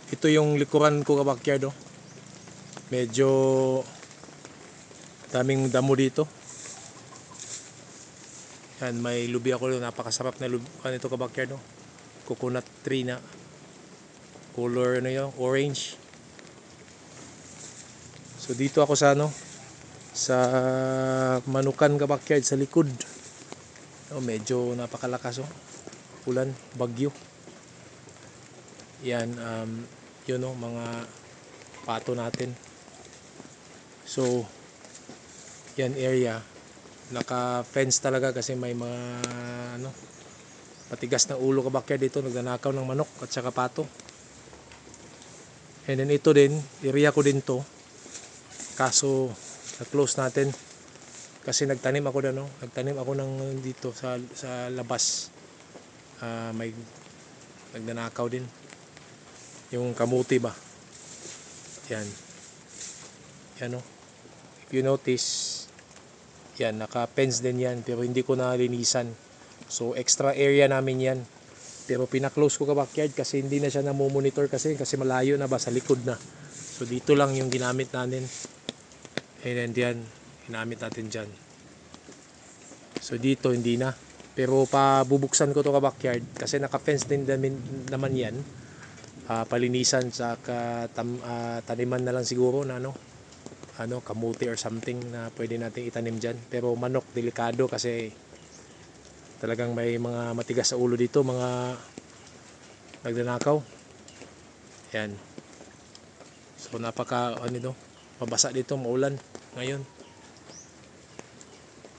Ito yung likuran ko ka-backyard, oh. Medyo daming damo dito. Yan, may lubi ako, napakasarap na lubi ito ka-backyard, oh. Coconut tree na color ano yun, orange. So dito ako sa sa Manukan ka-backyard, sa likod. Oh, medyo napakalakas, oh. Ulan, bagyo. Yan, yun, oh, mga pato natin. So yan area naka-fence talaga kasi may mga matigas na ulo ka-backyard dito, nagnanakaw ng manok at saka pato. And then ito din, area ko din to. Kaso na-close natin kasi nagtanim ako ng dito sa labas. May nagnanakaw din. Yung kamuti ba? Yan. Yan, oh. If you notice, yan, naka-fence din yan pero hindi ko nalinisan. So extra area namin yan. Pero pina-close ko ka-backyard kasi hindi na siya namomonitor kasi malayo na ba, sa likod na. So dito lang yung ginamit natin. And then yan, ginamit natin dyan. So dito hindi na. Pero pabubuksan ko to ka-backyard kasi naka-fence din naman yan. Palinisan sa taniman na lang siguro na kamuti or something na pwede nating itanim dyan. Pero manok, delikado kasi talagang may mga matigas sa ulo dito, mga nagnanakaw. Yan. So mabasa dito, maulan ngayon.